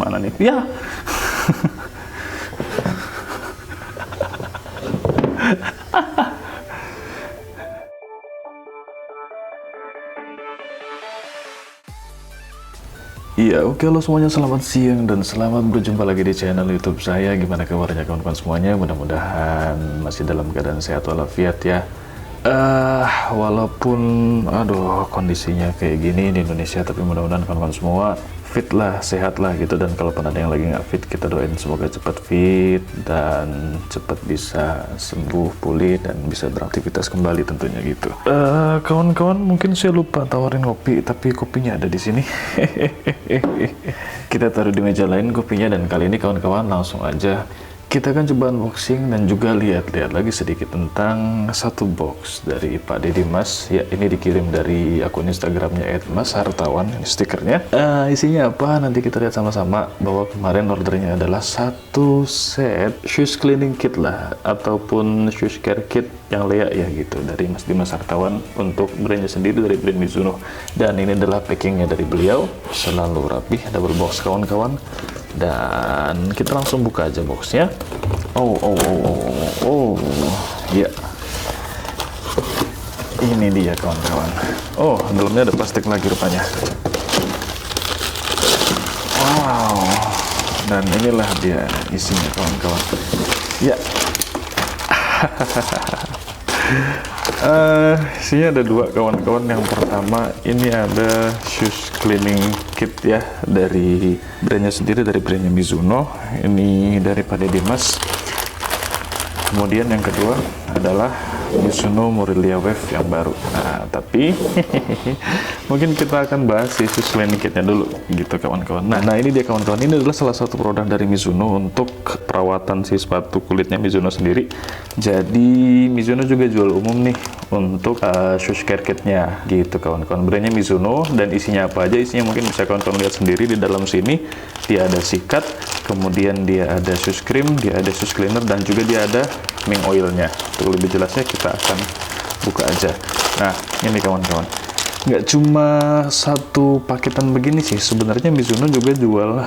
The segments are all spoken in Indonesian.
mana nih? Ya. Iya, oke lo semuanya, selamat siang dan selamat berjumpa lagi di channel YouTube saya. Gimana kabarnya kawan-kawan semuanya? Mudah-mudahan masih dalam keadaan sehat walafiat ya. Walaupun aduh kondisinya kayak gini di Indonesia, tapi mudah-mudahan kawan-kawan semua fit lah, sehat lah gitu. Dan kalaupun ada yang lagi nggak fit, kita doain semoga cepat fit dan cepat bisa sembuh, pulih dan bisa beraktivitas kembali tentunya gitu. Kawan-kawan, mungkin saya lupa tawarin kopi, tapi kopinya ada di sini. Kita taruh di meja lain kopinya, dan kali ini kawan-kawan langsung aja kita akan coba unboxing dan juga lihat-lihat lagi sedikit tentang satu box dari Pak Deddy Mas. Ya, ini dikirim dari akun Instagramnya @mashartawan, ini stikernya. Isinya apa? Nanti kita lihat sama-sama. Bahwa kemarin ordernya adalah satu set shoes cleaning kit lah, ataupun shoes care kit yang layak ya gitu, dari Mas Dimas Hartawan untuk brandnya sendiri, dari brand Mizuno. Dan ini adalah packingnya dari beliau, selalu rapi, double box kawan-kawan. Dan kita langsung buka aja boxnya. Ya, ini dia kawan-kawan. Oh, dalamnya ada plastik lagi rupanya. Wow, dan inilah dia isinya kawan-kawan. Ya. Isinya ada dua kawan-kawan. Yang pertama ini ada shoes cleaning kit ya, dari brandnya sendiri, dari brandnya Mizuno. Ini dari Pak Deddy Mas. Kemudian yang kedua adalah Mizuno Morilia Wave yang baru. Nah, tapi mungkin kita akan bahas si shoes cleaning kitnya dulu gitu kawan-kawan. Nah, ini dia kawan-kawan. Ini adalah salah satu produk dari Mizuno untuk perawatan si sepatu kulitnya Mizuno sendiri. Jadi Mizuno juga jual umum nih untuk shoes care kitnya gitu kawan-kawan. Brandnya Mizuno, dan isinya apa aja? Isinya mungkin bisa kawan-kawan lihat sendiri di dalam sini. Dia ada sikat, kemudian dia ada shoes cream, dia ada shoes cleaner, dan juga dia ada mink oilnya. Untuk lebih jelasnya kita akan buka aja. Nah, ini kawan-kawan, nggak cuma satu paketan begini sih sebenarnya. Mizuno juga jual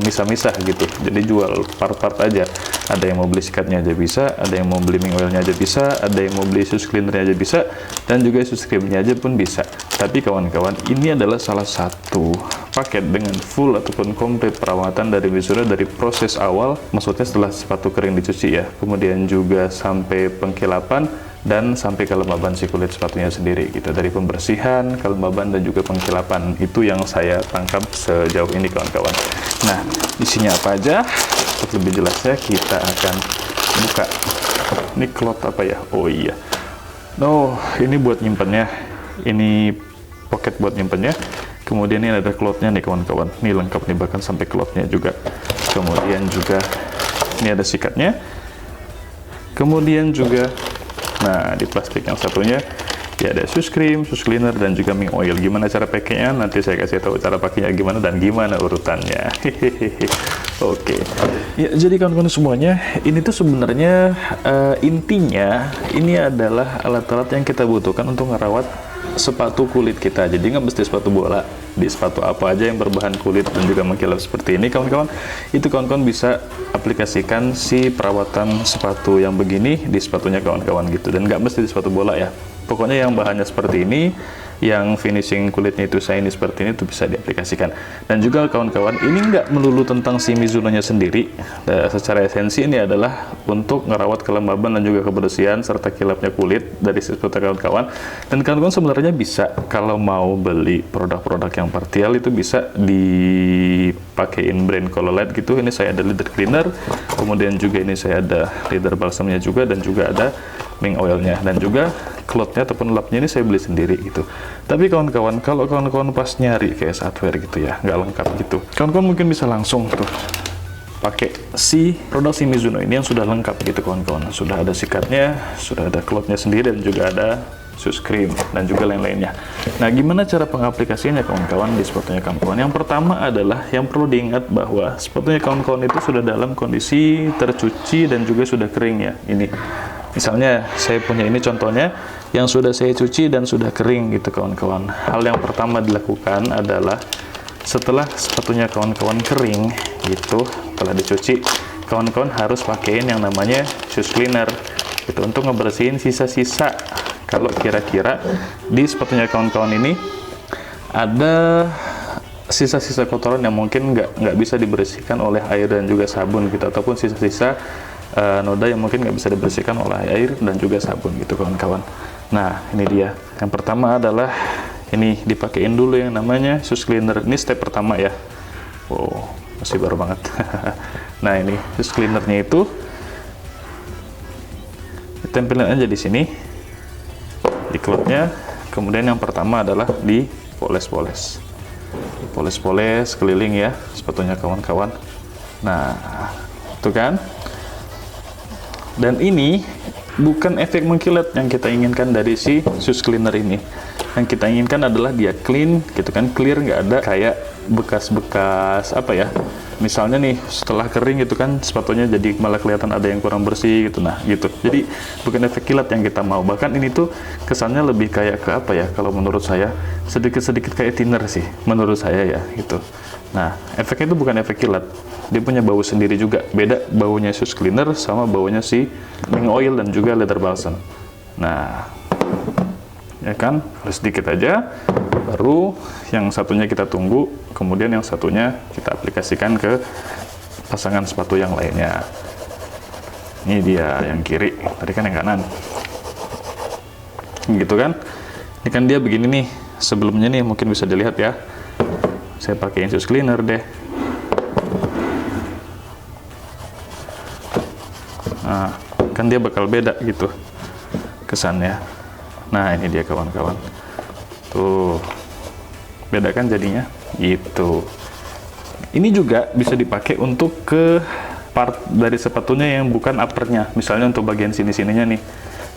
misah-misah gitu, jadi jual part-part aja. Ada yang mau beli sikatnya aja bisa, ada yang mau beli mink oilnya aja bisa, ada yang mau beli shoes cleanernya aja bisa, dan juga shoes creamnya aja pun bisa. Tapi kawan-kawan, ini adalah salah satu paket dengan full ataupun komplit perawatan dari Mizuno, dari proses awal, maksudnya setelah sepatu kering dicuci ya, kemudian juga sampai pengkilapan dan sampai kelembaban si kulit sepatunya sendiri gitu. Dari pembersihan, kelembaban, dan juga pengkilapan, itu yang saya tangkap sejauh ini kawan-kawan. Nah, isinya apa aja? Untuk lebih jelasnya kita akan buka. Ini cloth apa ya? Oh iya, ini buat nyimpennya, ini pocket buat nyimpennya. Kemudian ini ada clothnya nih kawan-kawan, ini lengkap nih, bahkan sampai clothnya juga. Kemudian juga ini ada sikatnya. Kemudian juga, nah di plastik yang satunya ya ada shoes cream, shoes cleaner, dan juga mink oil. Gimana cara pakainya? Nanti saya kasih tahu cara pakainya gimana dan gimana urutannya. Oke. Ya, jadi kawan-kawan semuanya, ini tuh sebenarnya intinya ini adalah alat-alat yang kita butuhkan untuk merawat sepatu kulit kita. Jadi nggak mesti sepatu bola, di sepatu apa aja yang berbahan kulit dan juga mengkilap seperti ini kawan-kawan, itu kawan-kawan bisa aplikasikan si perawatan sepatu yang begini di sepatunya kawan-kawan gitu. Dan nggak mesti di sepatu bola ya, pokoknya yang bahannya seperti ini, yang finishing kulitnya itu shiny seperti ini, itu bisa diaplikasikan. Dan juga kawan-kawan, ini nggak melulu tentang si Mizuno-nya sendiri. Secara esensi ini adalah untuk ngerawat kelembaban dan juga kebersihan serta kilapnya kulit dari si sepatu kawan-kawan. Dan kawan-kawan sebenarnya bisa, kalau mau beli produk-produk yang partial, itu bisa dipakein brand Colorlite gitu. Ini saya ada leather cleaner, kemudian juga ini saya ada leather balsamnya juga, dan juga ada mink oilnya, dan juga clothnya ataupun lapnya ini saya beli sendiri gitu. Tapi kawan-kawan, kalau kawan-kawan pas nyari kayak hardware gitu ya, nggak lengkap gitu, kawan-kawan mungkin bisa langsung tuh pakai si produk si Mizuno ini yang sudah lengkap gitu kawan-kawan. Sudah ada sikatnya, sudah ada clothnya sendiri, dan juga ada shoes cream, dan juga lain-lainnya. Nah, gimana cara pengaplikasinya kawan-kawan di sepatunya kawan-kawan? Yang pertama adalah, yang perlu diingat bahwa sepatunya kawan-kawan itu sudah dalam kondisi tercuci dan juga sudah kering ya. Ini misalnya saya punya ini contohnya yang sudah saya cuci dan sudah kering gitu kawan-kawan. Hal yang pertama dilakukan adalah setelah sepatunya kawan-kawan kering gitu, setelah dicuci, kawan-kawan harus pakaiin yang namanya shoes cleaner itu untuk ngebersihin sisa-sisa. Kalau kira-kira di sepatunya kawan-kawan ini ada sisa-sisa kotoran yang mungkin nggak bisa dibersihkan oleh air dan juga sabun gitu, ataupun sisa-sisa noda yang mungkin nggak bisa dibersihkan oleh air dan juga sabun gitu kawan-kawan. Nah, ini dia. Yang pertama adalah ini, dipakein dulu yang namanya shoes cleaner. Ini step pertama ya. Wow, masih baru banget. Nah, ini shoes cleanernya itu ditempelin aja di sini, di klotnya. Kemudian yang pertama adalah dipoles-poles. Poles-poles keliling ya sepatunya kawan-kawan. Nah, itu kan. Dan ini bukan efek mengkilat yang kita inginkan dari si shoes cleaner ini. Yang kita inginkan adalah dia clean gitu kan, clear, nggak ada kayak bekas-bekas apa ya, misalnya nih setelah kering gitu kan sepatunya jadi malah kelihatan ada yang kurang bersih gitu. Nah gitu, jadi bukan efek kilat yang kita mau. Bahkan ini tuh kesannya lebih kayak ke apa ya, kalau menurut saya sedikit-sedikit kayak thinner sih menurut saya ya gitu. Nah, efeknya itu bukan efek kilat, dia punya bau sendiri juga, beda baunya shoes cleaner sama baunya si Ming Oil dan juga leather balsam. Nah, ya kan, harus sedikit aja, baru yang satunya kita tunggu, kemudian yang satunya kita aplikasikan ke pasangan sepatu yang lainnya. Ini dia yang kiri, tadi kan yang kanan gitu kan. Ini kan dia begini nih sebelumnya nih, mungkin bisa dilihat ya, saya pakai shoes cleaner deh. Nah, kan dia bakal beda gitu kesannya. Nah, ini dia kawan-kawan. Tuh. Beda kan jadinya? Gitu. Ini juga bisa dipakai untuk ke part dari sepatunya yang bukan uppernya. Misalnya untuk bagian sini-sininya nih.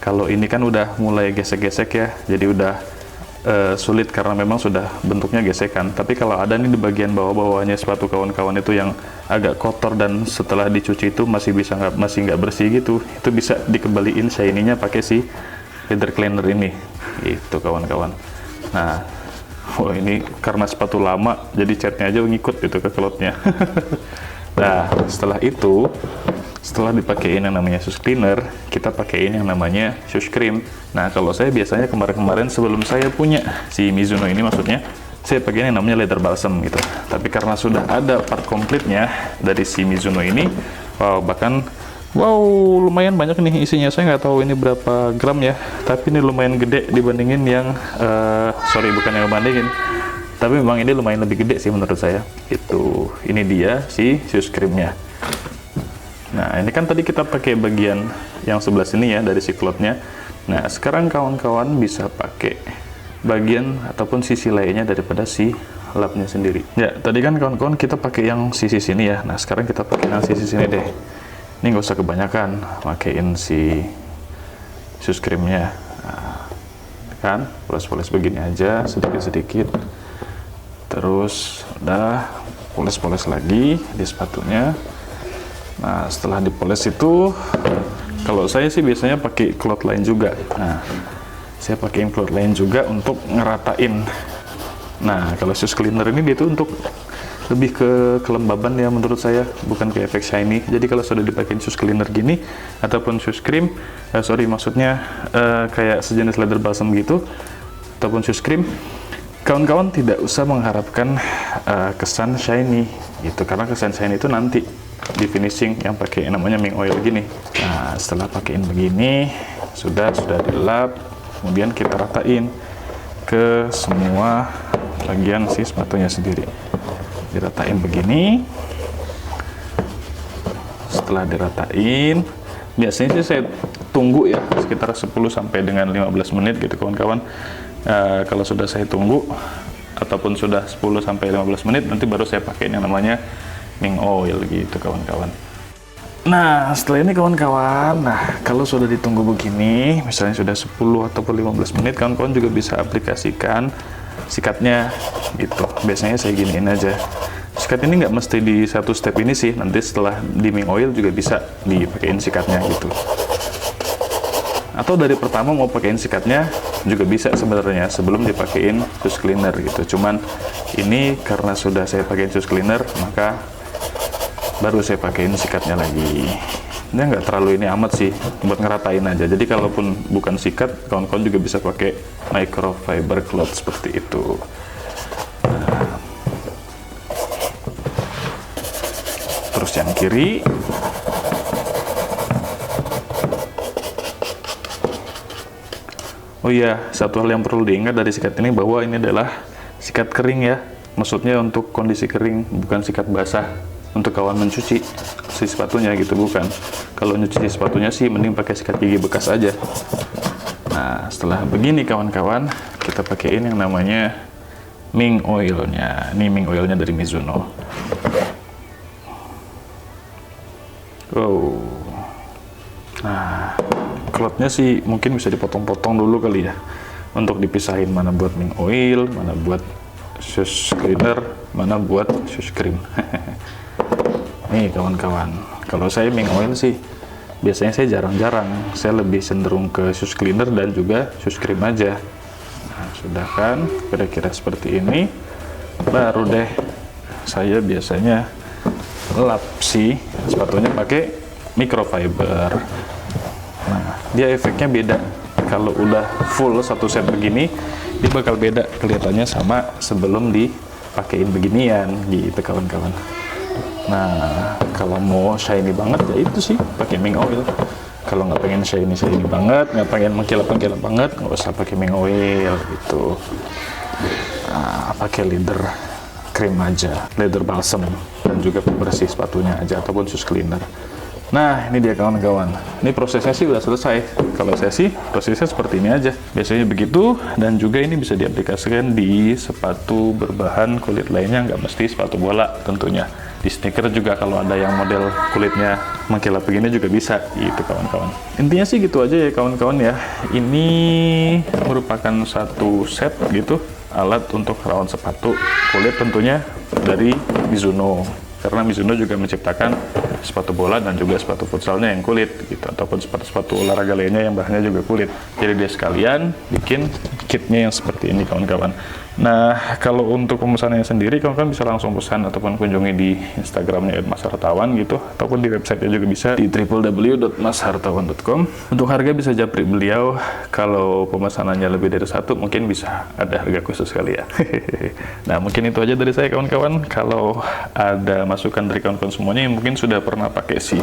Kalau ini kan udah mulai gesek-gesek ya. Jadi udah sulit karena memang sudah bentuknya gesekan. Tapi kalau ada nih di bagian bawah-bawahnya sepatu kawan-kawan itu yang agak kotor dan setelah dicuci itu masih nggak bersih gitu, itu bisa dikembaliin shiny-nya pakai si leather cleaner ini gitu kawan-kawan. Nah, ini karena sepatu lama jadi catnya aja ngikut gitu ke klotnya. Nah, setelah itu, setelah dipakein yang namanya shoes cleaner, kita pakein yang namanya shoes cream. Nah, kalau saya biasanya kemarin-kemarin sebelum saya punya si Mizuno ini, maksudnya saya pakein yang namanya leather balsam gitu. Tapi karena sudah ada part komplitnya dari si Mizuno ini, wow, lumayan banyak nih isinya. Saya nggak tahu ini berapa gram ya, tapi ini lumayan gede dibandingin yang bukan yang bandingin, tapi memang ini lumayan lebih gede sih menurut saya. Itu ini dia si shoes creamnya. Nah, ini kan tadi kita pakai bagian yang sebelah sini ya dari si klotnya. Nah, sekarang kawan-kawan bisa pakai bagian ataupun sisi lainnya daripada si lapnya sendiri. Ya, tadi kan kawan-kawan kita pakai yang sisi sini ya. Nah, sekarang kita pakai yang sisi sini deh. Ini nggak usah kebanyakan, pakein si shoes creamnya. Nah, kan, poles-poles begini aja, sedikit-sedikit. Terus udah poles-poles lagi di sepatunya. Nah, setelah dipoles itu, kalau saya sih biasanya pakai cloth line juga. Nah, saya pakai cloth line juga untuk ngeratain. Nah, kalau shoes cleaner ini dia tuh untuk lebih ke kelembaban ya menurut saya, bukan kayak efek shiny. Jadi kalau sudah dipakai shoes cleaner gini ataupun shoes cream, maksudnya kayak sejenis leather balsam gitu ataupun shoes cream, kawan-kawan tidak usah mengharapkan kesan shiny gitu, karena kesan shiny itu nanti di finishing yang pakai namanya Ming Oil gini. Nah, setelah pakein begini, sudah dilap, kemudian kita ratain ke semua bagian si sepatunya sendiri. Diratain begini. Setelah diratain, biasanya sih saya tunggu ya sekitar 10 sampai dengan 15 menit gitu kawan-kawan. Kalau sudah saya tunggu ataupun sudah 10 sampai 15 menit, nanti baru saya pakai yang namanya Ming Oil gitu kawan-kawan. Nah, setelah ini kawan-kawan, kalau sudah ditunggu begini, misalnya sudah 10 ataupun 15 menit, kawan-kawan juga bisa aplikasikan sikatnya gitu. Biasanya saya giniin aja. Sikat ini nggak mesti di satu step ini sih, nanti setelah di Ming Oil juga bisa dipakein sikatnya gitu. Atau dari pertama mau pakein sikatnya juga bisa sebenarnya sebelum dipakein shoes cleaner gitu. Cuman ini karena sudah saya pakein shoes cleaner, maka baru saya pakein sikatnya lagi. Ini nggak terlalu ini amat sih, buat ngeratain aja. Jadi kalaupun bukan sikat, kawan-kawan juga bisa pakai microfiber cloth seperti itu. Nah, terus yang kiri. Oh iya, satu hal yang perlu diingat dari sikat ini bahwa ini adalah sikat kering ya. Maksudnya untuk kondisi kering, bukan sikat basah. Untuk kawan mencuci si sepatunya gitu, bukan. Kalau nyuci sepatunya sih mending pakai sikat gigi bekas aja. Nah, setelah begini kawan-kawan, kita pakaiin yang namanya Ming Oil-nya. Ini Ming Oil-nya dari Mizuno. Oh. Nah, cloth-nya sih mungkin bisa dipotong-potong dulu kali ya, untuk dipisahin mana buat Ming Oil, mana buat shoes cleaner, mana buat shoes cream. Nih kawan-kawan, kalau saya Ming Oil sih biasanya saya jarang-jarang, saya lebih cenderung ke shoes cleaner dan juga shoes cream aja. Nah, sudah kan kira-kira seperti ini, baru deh saya biasanya lap si sepatunya pakai microfiber. Nah, dia efeknya beda. Kalau udah full satu set begini, dia bakal beda kelihatannya sama sebelum dipakein beginian gitu kawan-kawan. Nah, kalau mau shiny banget ya itu sih pakai Ming Oil. Kalau nggak pengen shiny banget, nggak pengen mengkilap banget, nggak usah pakai Ming Oil gitu. Nah, pakai leather cream aja, leather balsam, dan juga pembersih sepatunya aja ataupun shoes cleaner. Nah, ini dia kawan-kawan. Ini prosesnya sih udah selesai. Kalau saya sih prosesnya seperti ini aja. Biasanya begitu, dan juga ini bisa diaplikasikan di sepatu berbahan kulit lainnya, nggak mesti sepatu bola tentunya. Di sneaker juga kalau ada yang model kulitnya mengkilap begini juga bisa gitu kawan-kawan. Intinya sih gitu aja ya kawan-kawan ya. Ini merupakan satu set gitu, alat untuk rawat sepatu kulit tentunya dari Mizuno. Karena Mizuno juga menciptakan sepatu bola dan juga sepatu futsalnya yang kulit gitu, ataupun sepatu-sepatu olahraga lainnya yang bahannya juga kulit. Jadi dia sekalian bikin kitnya yang seperti ini kawan-kawan. Nah, kalau untuk pemesanannya sendiri kawan-kawan bisa langsung pesan ataupun kunjungi di Instagramnya @mashartawan gitu, ataupun di websitenya juga bisa di www.mashartawan.com. Untuk harga bisa japri beliau. Kalau pemesanannya lebih dari satu mungkin bisa ada harga khusus kali ya. Nah, mungkin itu aja dari saya kawan-kawan. Kalau ada masukan dari kawan-kawan semuanya yang mungkin sudah pernah pakai si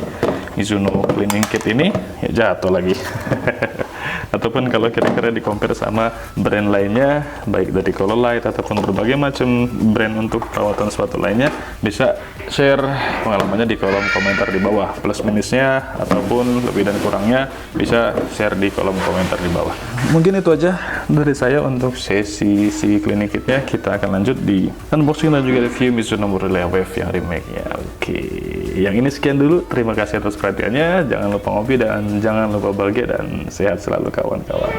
Mizuno cleaning kit ini, ya jatuh lagi. Ataupun kalau kira-kira di compare sama brand lainnya, baik dari Colorlite ataupun berbagai macam brand untuk perawatan sepatu lainnya, bisa share pengalamannya di kolom komentar di bawah. Plus minusnya ataupun lebih dan kurangnya bisa share di kolom komentar di bawah. Mungkin itu aja dari saya untuk sesi si cleaning kitnya. Kita akan lanjut di unboxing dan juga review Mizuno Murilla Wave yang remake-nya. Oke, yang ini sekian dulu. Terima kasih atas perhatiannya. Jangan lupa ngopi dan jangan lupa bahagia dan sehat selalu kawan-kawan.